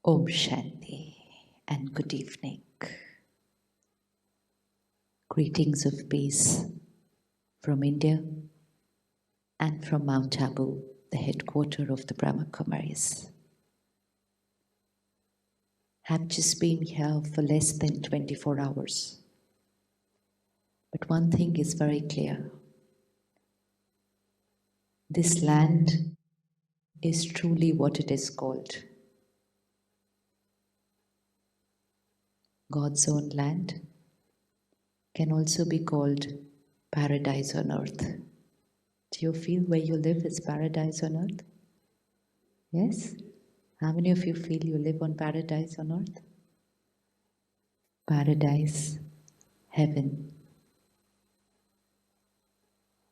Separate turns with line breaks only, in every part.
Om Shanti and good evening. Greetings of peace from India and from Mount Abu, the headquarters of the Brahma Kumaris. Have just been here for less than 24 hours. But one thing is very clear. This land is truly what it is called. God's own land can also be called paradise on earth. Do you feel where you live is paradise on earth? Yes? How many of you feel you live on paradise on earth? Paradise, heaven,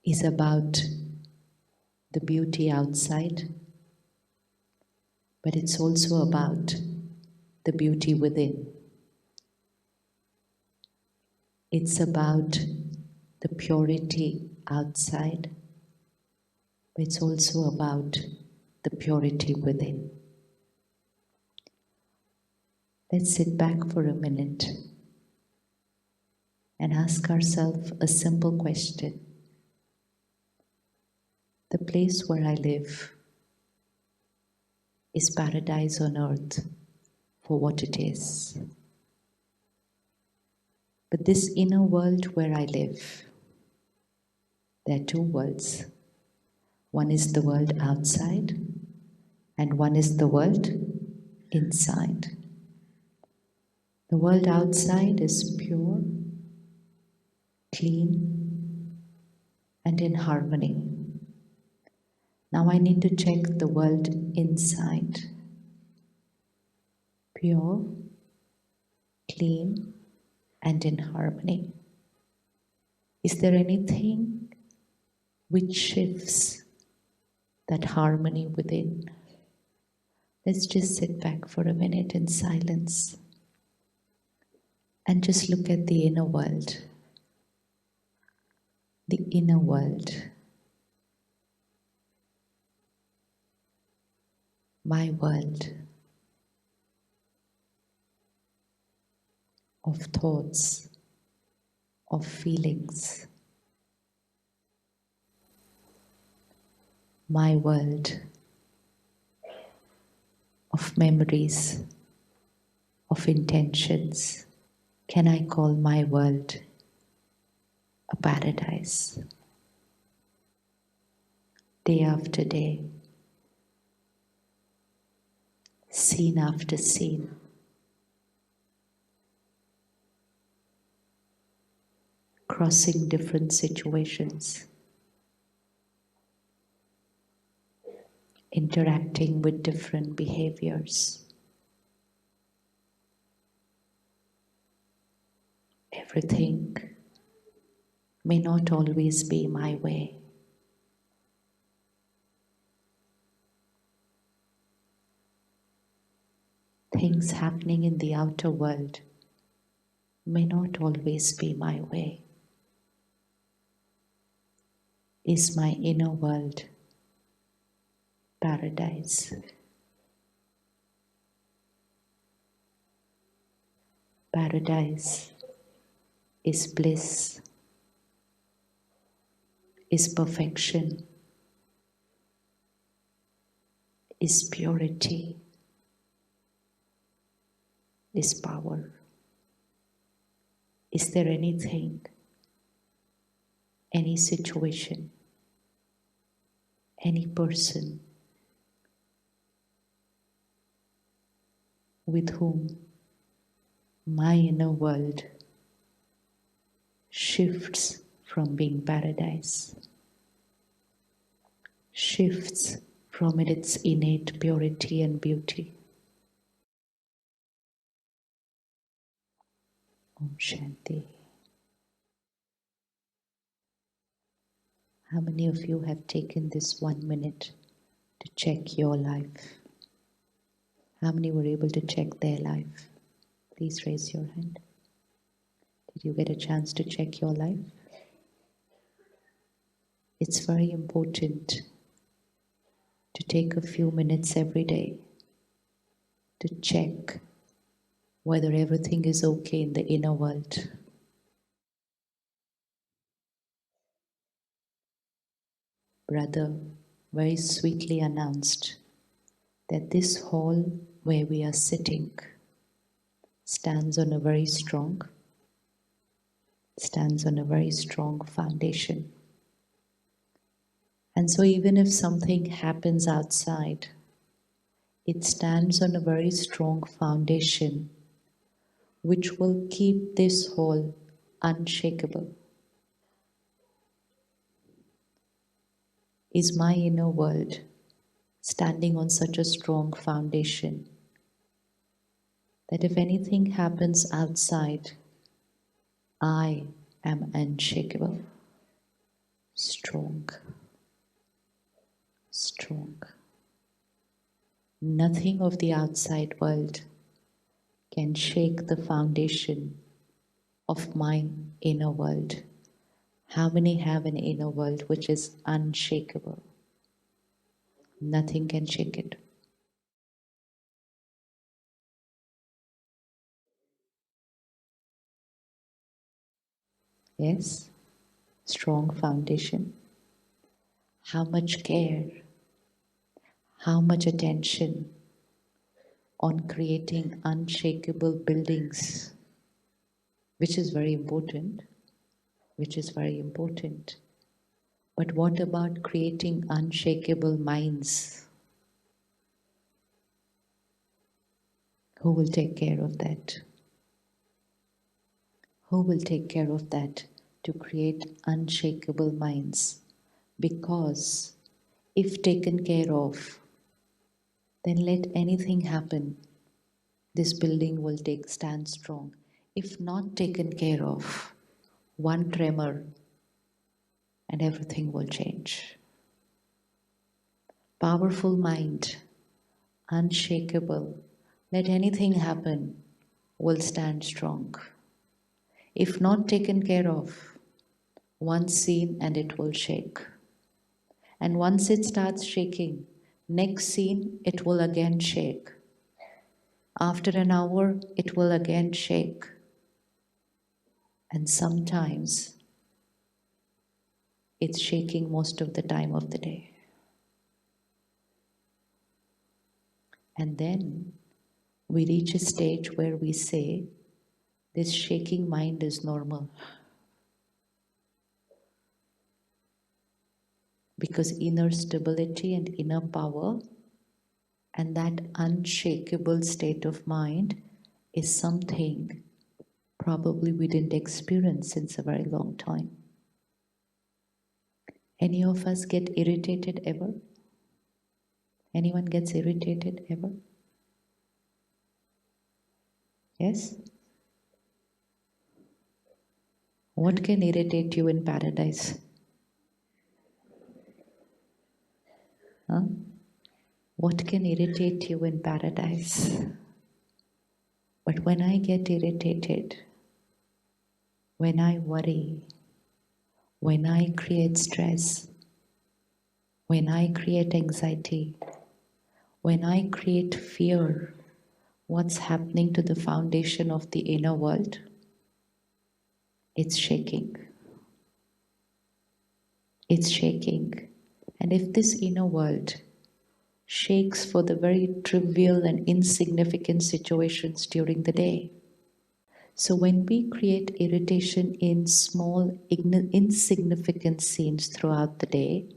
is about the beauty outside, but it's also about the beauty within. It's about the purity outside, but it's also about the purity within. Let's sit back for a minute and ask ourselves a simple question. The place where I live is paradise on earth for what it is. But this inner world where I live, there are two worlds. One is the world outside, and one is the world inside. The world outside is pure, clean, and in harmony. Now I need to check the world inside. Pure, clean, and in harmony. Is there anything which shifts that harmony within? Let's just sit back for a minute in silence and just look at the inner world. The inner world. My world of thoughts, of feelings. My world of memories, of intentions. Can I call my world a paradise? Day after day, scene after scene, crossing different situations, interacting with different behaviors. Everything may not always be my way. Things happening in the outer world may not always be my way. Is my inner world paradise? Paradise is bliss, is perfection, is purity, is power. Is there anything, any situation, any person with whom my inner world shifts from being paradise, shifts from its innate purity and beauty? Om Shanti. How many of you have taken this 1 minute to check your life? How many were able to check their life? Please raise your hand. Did you get a chance to check your life? It's very important to take a few minutes every day to check whether everything is okay in the inner world. Brother very sweetly announced that this hall where we are sitting stands on a very strong foundation. And so even if something happens outside, it stands on a very strong foundation which will keep this hall unshakable. Is my inner world standing on such a strong foundation that if anything happens outside, I am unshakable, strong, strong. Nothing of the outside world can shake the foundation of my inner world. How many have an inner world which is unshakable? Nothing can shake it. Yes, strong foundation. How much care, how much attention on creating unshakable buildings, which is very important, which is very important. But what about creating unshakable minds? Who will take care of that? Who will take care of that to create unshakable minds? Because if taken care of, then let anything happen, this building will stand strong. If not taken care of, one tremor and everything will change. Powerful mind, unshakable, let anything happen, will stand strong. If not taken care of, one scene and it will shake. And once it starts shaking, next scene it will again shake. After an hour, it will again shake. And sometimes it's shaking most of the time of the day. And then we reach a stage where we say, this shaking mind is normal. Because inner stability and inner power and that unshakable state of mind is something probably we didn't experience since a very long time. Any of us get irritated ever? Anyone gets irritated ever? Yes? What can irritate you in paradise? Huh? What can irritate you in paradise? But when I get irritated, when I worry, when I create stress, when I create anxiety, when I create fear, what's happening to the foundation of the inner world? It's shaking. It's shaking. And if this inner world shakes for the very trivial and insignificant situations during the day, so when we create irritation in small, insignificant scenes throughout the day,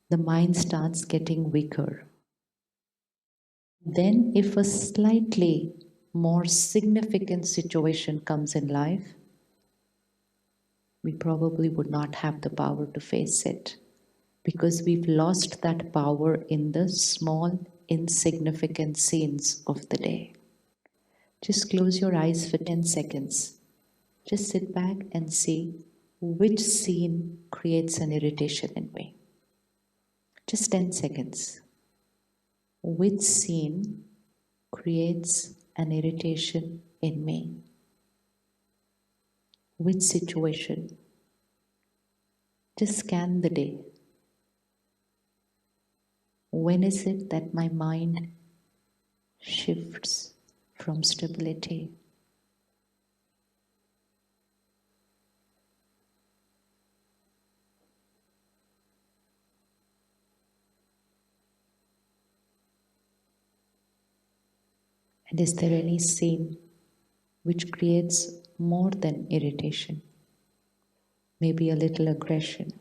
the mind starts getting weaker. Then if a slightly more significant situation comes in life, we probably would not have the power to face it because we've lost that power in the small, insignificant scenes of the day. Just close your eyes for 10 seconds. Just sit back and see which scene creates an irritation in me. Just 10 seconds. Which scene creates an irritation in me? Which situation? Just scan the day. When is it that my mind shifts from stability. And is there any scene which creates more than irritation? Maybe a little aggression,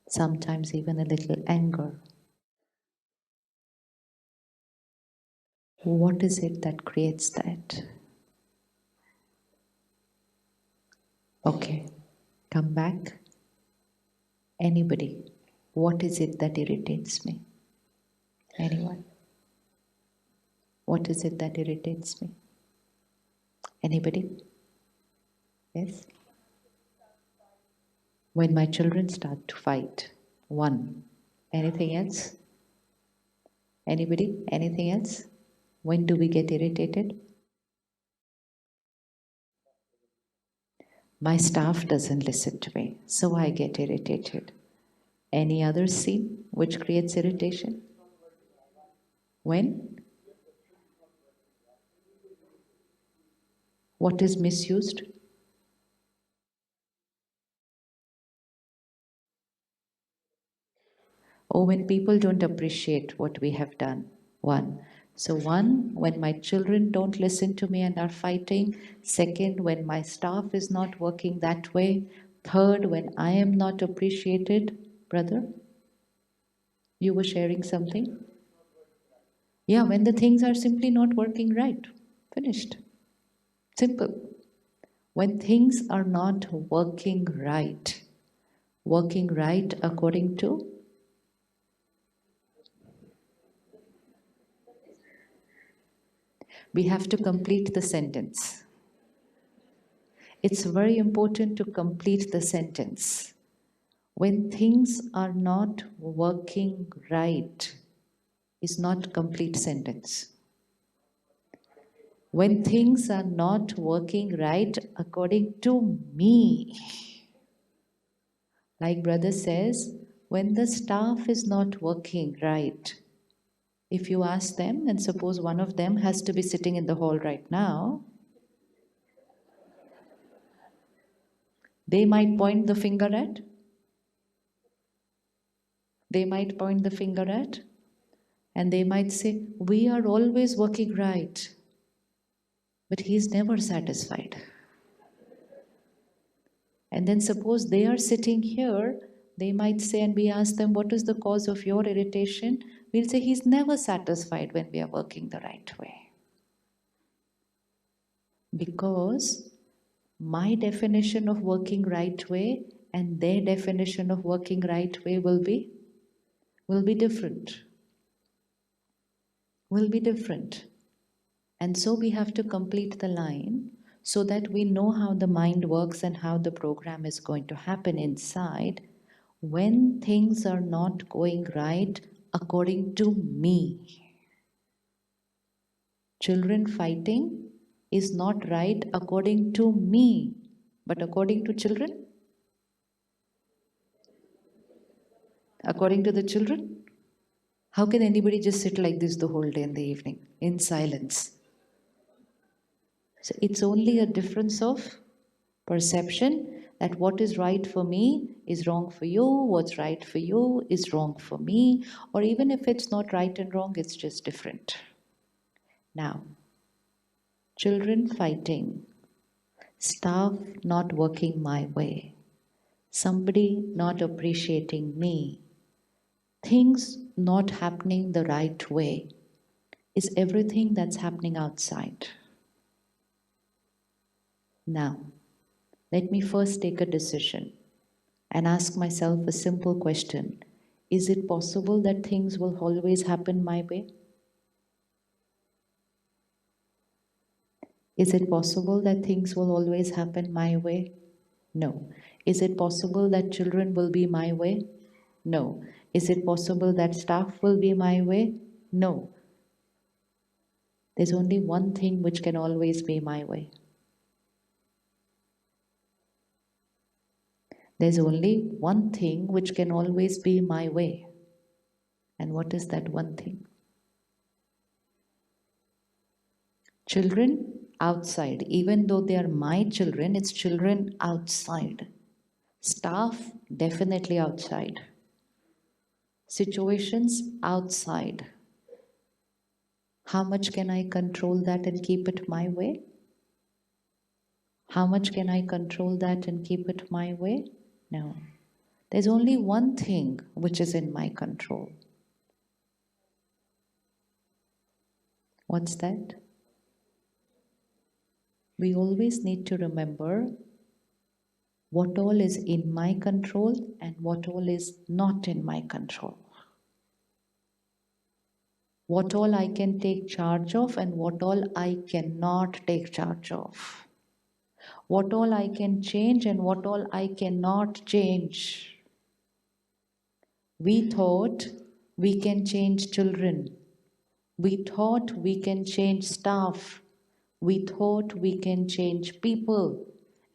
sometimes even a little anger. What is it that creates that? Okay, come back. Anybody, what is it that irritates me? Anyone? What is it that irritates me? Anybody? Yes? When my children start to fight. One. Anything else? Anybody? Anything else? When do we get irritated? My staff doesn't listen to me, so I get irritated. Any other scene which creates irritation? When? What is misused? Or when people don't appreciate what we have done. One. So, one, when my children don't listen to me and are fighting. Second, when my staff is not working that way. Third, when I am not appreciated. Brother, you were sharing something? Yeah, when the things are simply not working right. Finished. Simple. When things are not working right according to, we have to complete the sentence. It's very important to complete the sentence. When things are not working right is not complete sentence. When things are not working right according to me, like brother says, when the staff is not working right, if you ask them, and suppose one of them has to be sitting in the hall right now, they might point the finger at, and they might say, we are always working right, but he's never satisfied. And then suppose they are sitting here, they might say, and we ask them, what is the cause of your irritation? We'll say, he's never satisfied when we are working the right way. Because my definition of working right way and their definition of working right way will be different. Will be different. And so we have to complete the line so that we know how the mind works and how the program is going to happen inside when things are not going right according to me. Children fighting is not right according to me, but according to children, according to the children. How can anybody just sit like this the whole day in the evening in silence? So it's only a difference of perception that what is right for me is wrong for you, what's right for you is wrong for me, or even if it's not right and wrong, it's just different. Now, children fighting, staff not working my way, somebody not appreciating me, things not happening the right way is everything that's happening outside. Now, let me first take a decision and ask myself a simple question. Is it possible that things will always happen my way? Is it possible that things will always happen my way? No. Is it possible that children will be my way? No. Is it possible that staff will be my way? No. There's only one thing which can always be my way. There's only one thing which can always be my way. And what is that one thing? Children outside, even though they are my children, it's children outside. Staff, definitely outside. Situations outside. How much can I control that and keep it my way? How much can I control that and keep it my way? No. There's only one thing which is in my control. What's that? We always need to remember what all is in my control and what all is not in my control. What all I can take charge of and what all I cannot take charge of. What all I can change and what all I cannot change. We thought we can change children. We thought we can change staff. We thought we can change people.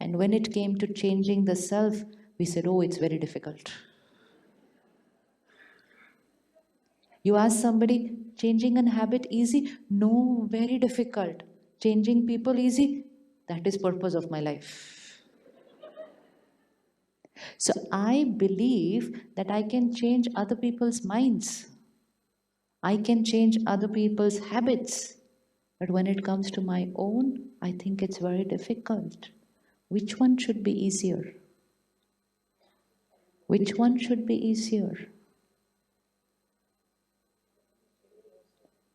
And when it came to changing the self, we said, oh, it's very difficult. You ask somebody, changing an habit easy? No, very difficult. Changing people easy? That is purpose of my life. So I believe that I can change other people's minds. I can change other people's habits. But when it comes to my own, I think it's very difficult. Which one should be easier? Which one should be easier?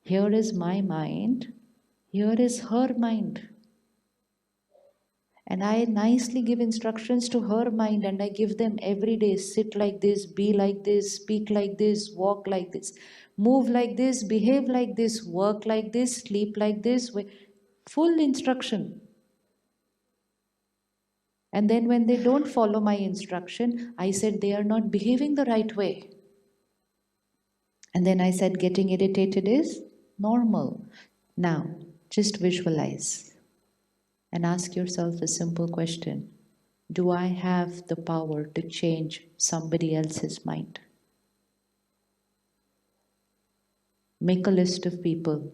Here is my mind, here is her mind. And I nicely give instructions to her mind and I give them every day, sit like this, be like this, speak like this, walk like this, move like this, behave like this, work like this, sleep like this, full instruction. And then when they don't follow my instruction, I said they are not behaving the right way. And then I said getting irritated is normal. Now, just visualize and ask yourself a simple question. Do I have the power to change somebody else's mind? Make a list of people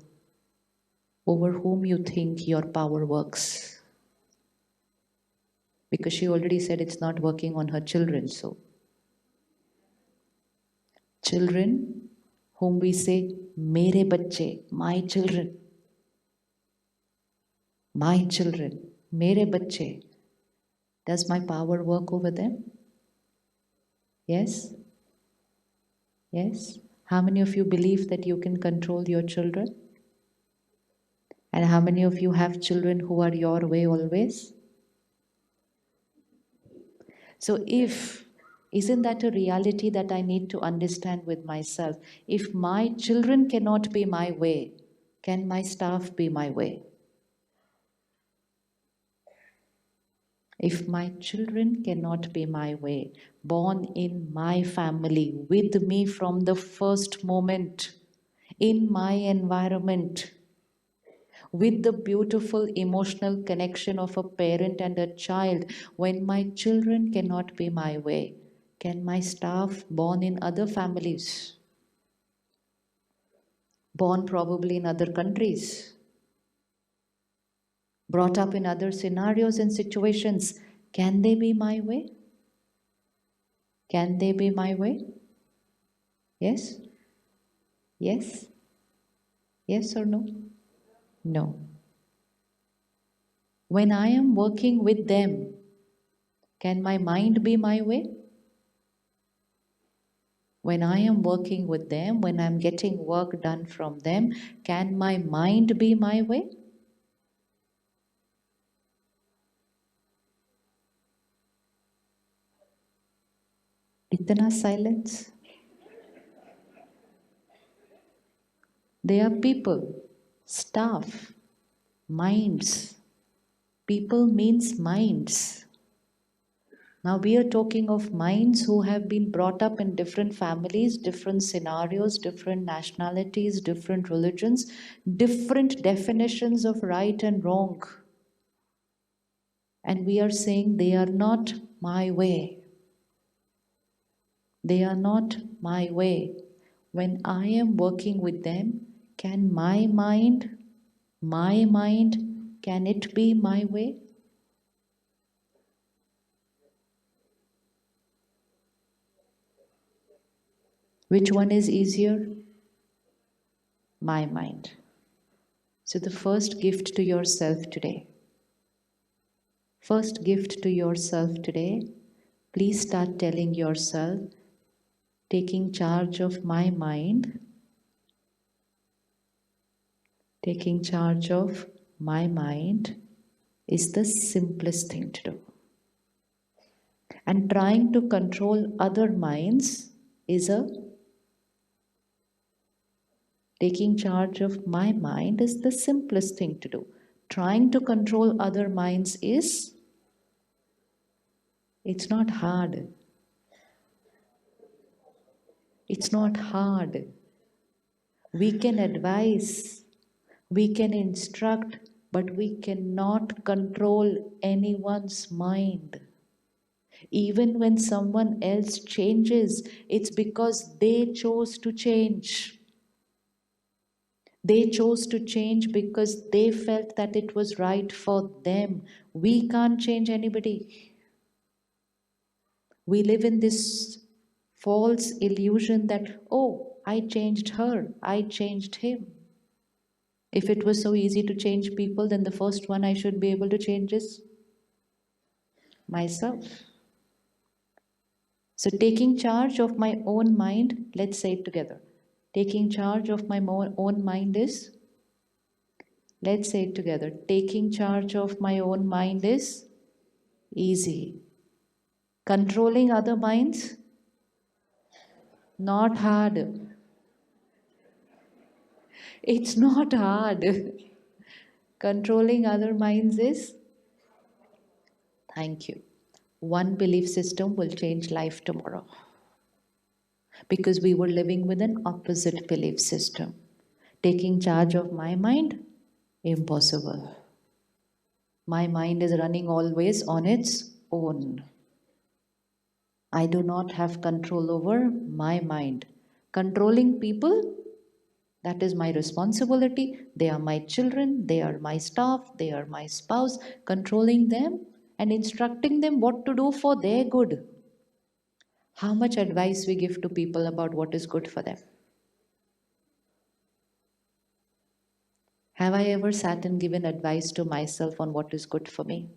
over whom you think your power works. Because she already said it's not working on her children, so. Children whom we say, mere bacche, my children, mere bacche. Does my power work over them? Yes? Yes? How many of you believe that you can control your children? And how many of you have children who are your way always? So isn't that a reality that I need to understand with myself? If my children cannot be my way, can my staff be my way? If my children cannot be my way, born in my family, with me from the first moment, in my environment, with the beautiful emotional connection of a parent and a child, when my children cannot be my way, can my staff born in other families, born probably in other countries, brought up in other scenarios and situations, can they be my way? Can they be my way? Yes? Yes? Yes or no? No. When I am working with them, can my mind be my way? When I am working with them, when I'm getting work done from them, can my mind be my way? Itana silence. They are people, staff, minds. People means minds. Now we are talking of minds who have been brought up in different families, different scenarios, different nationalities, different religions, different definitions of right and wrong. And we are saying they are not my way. They are not my way. When I am working with them, can my mind My mind, can it be my way? Which one is easier? My mind. So, the first gift to yourself today. First gift to yourself today. Please start telling yourself, taking charge of my mind, taking charge of my mind is the simplest thing to do. And trying to control other minds is a taking charge of my mind is the simplest thing to do. Trying to control other minds is it's not hard. It's not hard. We can advise, we can instruct, but we cannot control anyone's mind. Even when someone else changes, it's because they chose to change. They chose to change because they felt that it was right for them. We can't change anybody. We live in this false illusion that, oh, I changed her, I changed him. If it was so easy to change people, then the first one I should be able to change is myself. So, taking charge of my own mind, let's say it together. Taking charge of my own mind is, let's say it together. Taking charge of my own mind is easy. Controlling other minds, not hard. It's not hard. Controlling other minds is, thank you. One belief system will change life tomorrow because we were living with an opposite belief system. Taking charge of my mind, impossible. My mind is running always on its own. I do not have control over my mind. Controlling people, that is my responsibility. They are my children, they are my staff, they are my spouse. Controlling them and instructing them what to do for their good. How much advice we give to people about what is good for them? Have I ever sat and given advice to myself on what is good for me?